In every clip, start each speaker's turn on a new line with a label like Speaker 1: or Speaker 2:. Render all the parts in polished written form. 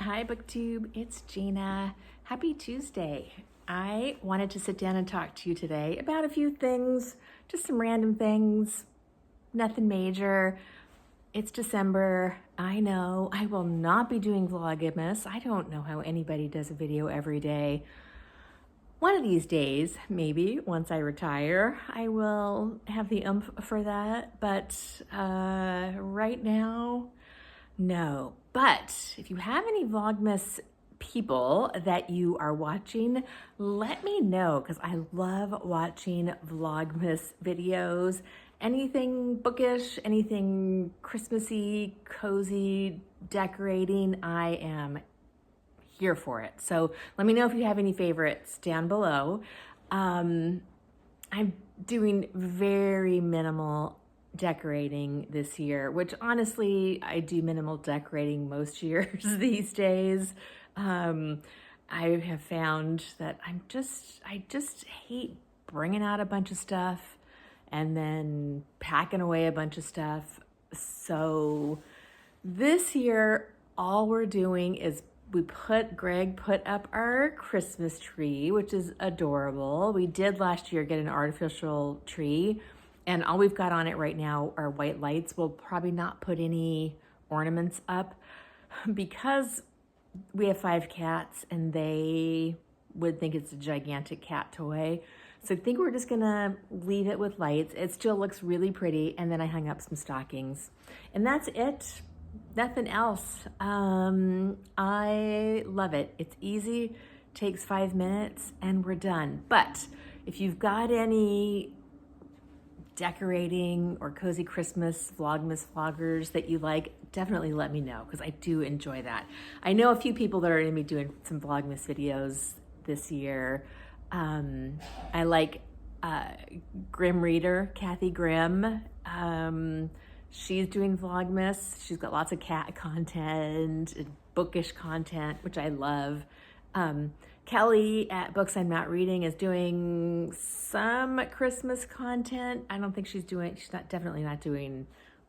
Speaker 1: Hi BookTube, it's Gina. Happy Tuesday. I wanted to sit down and talk to you today about a few things, just some random things, nothing major. It's December. I know I will not be doing vlogmas. I don't know how anybody does a video every day. One of these days, maybe once I retire, I will have the oomph for that. But right now, no. But if you have any vlogmas people that you are watching, let me know, because I love watching vlogmas videos. Anything bookish, anything Christmassy, cozy, decorating, I am here for it. So let me know if you have any favorites down below. I'm doing very minimal decorating this year, which honestly, I do minimal decorating most years these days. I have found that I just hate bringing out a bunch of stuff and then packing away a bunch of stuff. So this year, all we're doing is Greg put up our Christmas tree, which is adorable. We did last year get an artificial tree, and all we've got on it right now are white lights. We'll probably not put any ornaments up because we have 5 cats and they would think it's a gigantic cat toy. So I think we're just gonna leave it with lights. It still looks really pretty. And then I hung up some stockings and that's it. Nothing else. I love it. It's easy, takes 5 minutes and we're done. But if you've got any decorating or cozy Christmas vlogmas vloggers that you like, definitely let me know, because I do enjoy that. I know a few people that are going to be doing some vlogmas videos this year. I like Grim Reader, Kathy Grimm. She's doing vlogmas. She's got lots of cat content and bookish content, which I love. Kelly at Books I'm Not Reading is doing some Christmas content. I don't think she's definitely not doing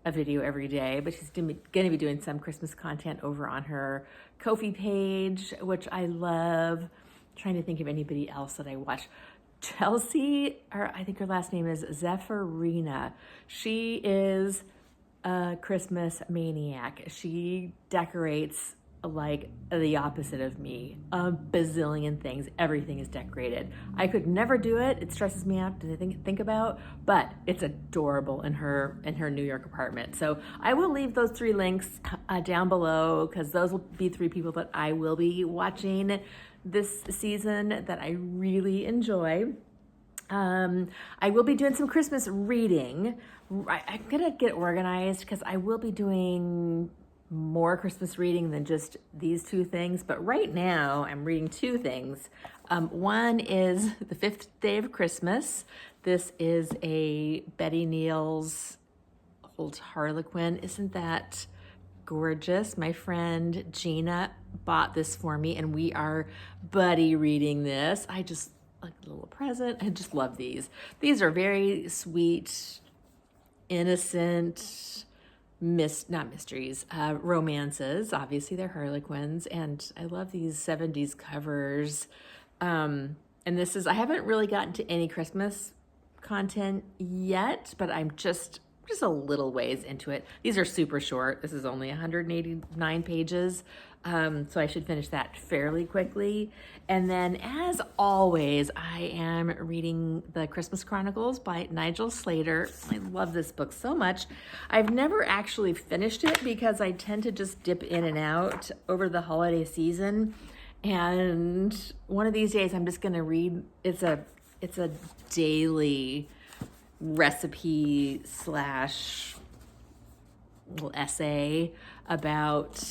Speaker 1: a video every day, but she's going to be doing some Christmas content over on her Kofi page, which I love. I'm trying to think of anybody else that I watch. Chelsea, or I think her last name is Zephyrina. She is a Christmas maniac. She decorates like the opposite of me. A bazillion things. Everything is decorated. I could never do it. It stresses me out to think about, but it's adorable in her New York apartment. So I will leave those 3 links down below, because those will be 3 people that I will be watching this season that I really enjoy. I will be doing some Christmas reading. I'm gonna get organized because I will be doing more Christmas reading than just these 2 things, but right now I'm reading 2 things. One is The Fifth Day of Christmas. This is a Betty Neels old Harlequin. Isn't that gorgeous? My friend Gina bought this for me and we are buddy reading this. I just like a little present. I just love these. These are very sweet, innocent, not mysteries, romances. Obviously they're Harlequins, and I love these 70s covers. And this is, I haven't really gotten to any Christmas content yet, but I'm just a little ways into it. These are super short. This is only 189 pages. So I should finish that fairly quickly. And then, as always, I am reading the Christmas Chronicles by Nigel Slater. I love this book so much. I've never actually finished it because I tend to just dip in and out over the holiday season. And one of these days I'm just gonna read, it's a daily recipe / little essay about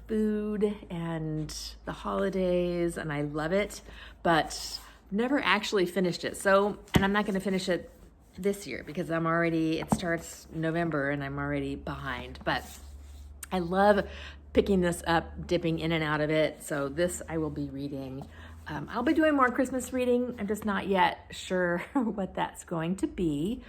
Speaker 1: food and the holidays, and I love it, but never actually finished it. So, and I'm not going to finish it this year because it starts November and I'm already behind, but I love picking this up, dipping in and out of it. So this I will be reading. I'll be doing more Christmas reading. I'm just not yet sure what that's going to be.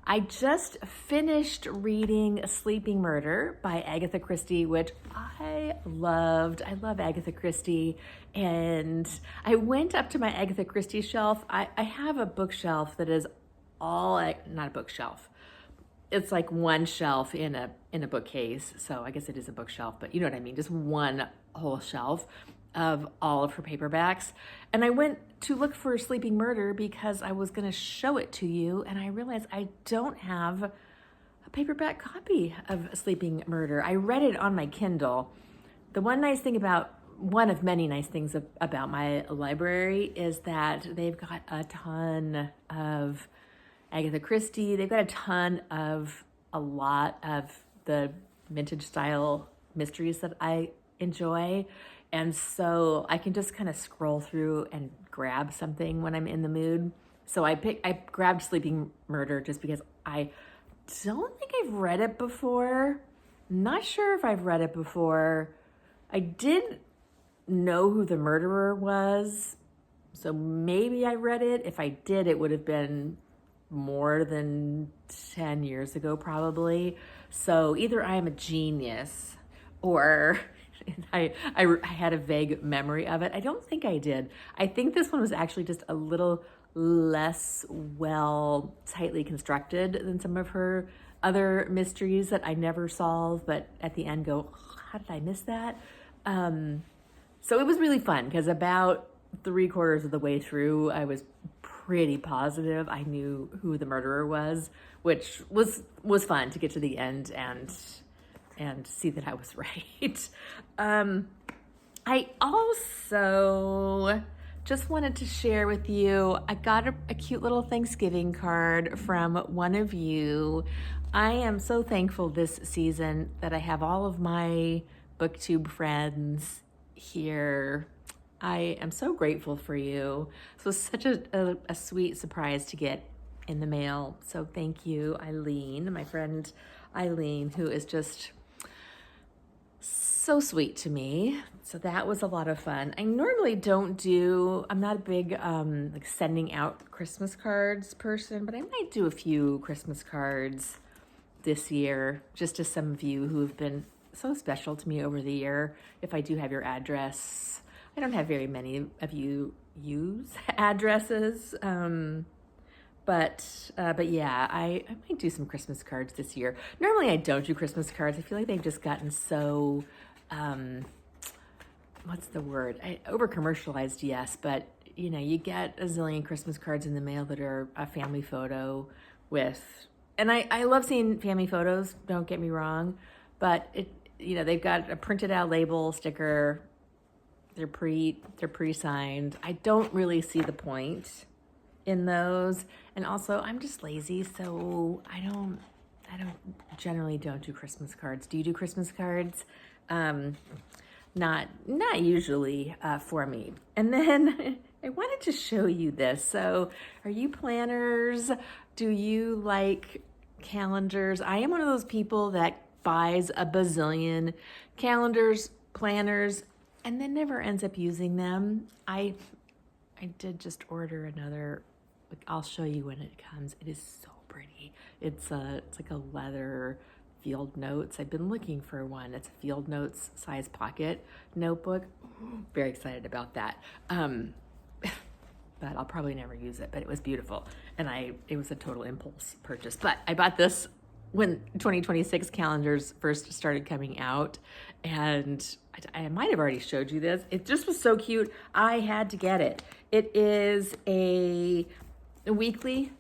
Speaker 1: I just finished reading A Sleeping Murder by Agatha Christie, which I loved. I love Agatha Christie. And I went up to my Agatha Christie shelf. I have a bookshelf that is all, not a bookshelf. It's like one shelf in a bookcase. So I guess it is a bookshelf, but you know what I mean? Just one whole shelf of all of her paperbacks. And I went to look for Sleeping Murder because I was going to show it to you, and I realized I don't have a paperback copy of Sleeping Murder. I read it on my Kindle. The one of many nice things about my library is that they've got a ton of Agatha Christie. They've got a ton of a lot of the vintage style mysteries that I enjoy. And so I can just kind of scroll through and grab something when I'm in the mood. So I grabbed Sleeping Murder just because I don't think I've read it before. Not sure if I've read it before. I did know who the murderer was, so maybe I read it. If I did, it would have been more than 10 years ago, probably. So either I am a genius or I had a vague memory of it. I don't think I did. I think this one was actually just a little less well tightly constructed than some of her other mysteries that I never solve, but at the end go, how did I miss that? So it was really fun because about 3/4 of the way through, I was pretty positive I knew who the murderer was, which was fun to get to the end and see that I was right. I also just wanted to share with you, I got a cute little Thanksgiving card from one of you. I am so thankful this season that I have all of my BookTube friends here. I am so grateful for you. This was such a sweet surprise to get in the mail. So thank you, Eileen, my friend Eileen, who is just so sweet to me. So that was a lot of fun. I normally I'm not a big like sending out Christmas cards person, but I might do a few Christmas cards this year, just to some of you who have been so special to me over the year. If I do have your address, I don't have very many of you use addresses, but yeah, I might do some Christmas cards this year. Normally I don't do Christmas cards. I feel like they've just gotten so, what's the word? Over commercialized, yes, but you know, you get a zillion Christmas cards in the mail that are a family photo with, and I love seeing family photos, don't get me wrong, but they've got a printed out label, sticker, they're pre-signed. I don't really see the point in those. And also I'm just lazy, so I don't generally don't do Christmas cards. Do you do Christmas cards? Not usually for me. And then I wanted to show you this. So are you planners? Do you like calendars? I am one of those people that buys a bazillion calendars, planners, and then never ends up using them. I did just order another. I'll show you when it comes. It is so pretty. It's like a leather field notes. I've been looking for one. It's a field notes size pocket notebook. Very excited about that. But I'll probably never use it, but it was beautiful. And it was a total impulse purchase. But I bought this when 2026 calendars first started coming out, and I might have already showed you this. It just was so cute. I had to get it. It is a weekly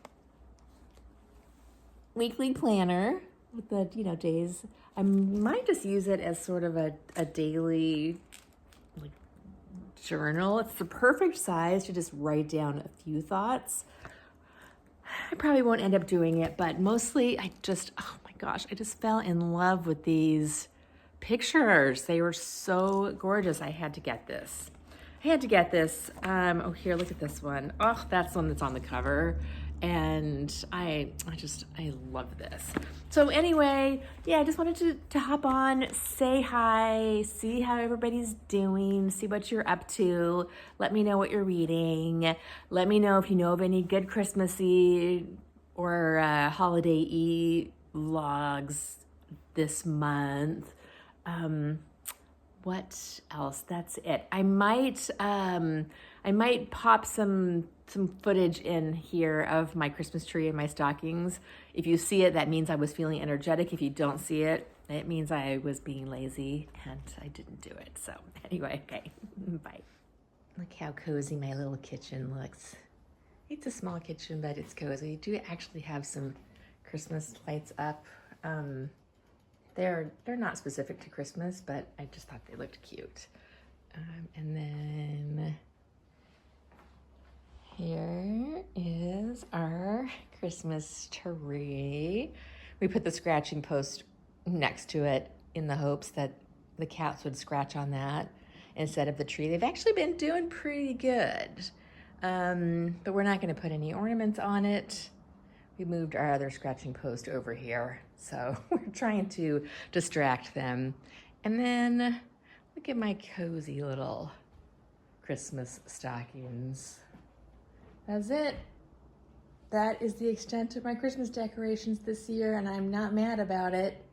Speaker 1: planner with the days. I might just use it as sort of a daily like journal. It's the perfect size to just write down a few thoughts. I probably won't end up doing it, but mostly oh my gosh, I just fell in love with these pictures. They were so gorgeous. I had to get this. Oh, here, look at this one. Oh, that's the one that's on the cover. And I love this. So anyway, yeah, I just wanted to hop on, say hi, see how everybody's doing, see what you're up to. Let me know what you're reading. Let me know if you know of any good Christmassy or holiday vlogs this month. What else? That's it. I might pop some footage in here of my Christmas tree and my stockings. If you see it, that means I was feeling energetic. If you don't see it, it means I was being lazy and I didn't do it. So anyway, okay, bye. Look how cozy my little kitchen looks. It's a small kitchen, but it's cozy. I do actually have some Christmas lights up. They're not specific to Christmas, but I just thought they looked cute. And then here is our Christmas tree. We put the scratching post next to it in the hopes that the cats would scratch on that instead of the tree. They've actually been doing pretty good, but we're not going to put any ornaments on it. We moved our other scratching post over here, so we're trying to distract them. And then look at my cozy little Christmas stockings. That's it. That is the extent of my Christmas decorations this year, and I'm not mad about it.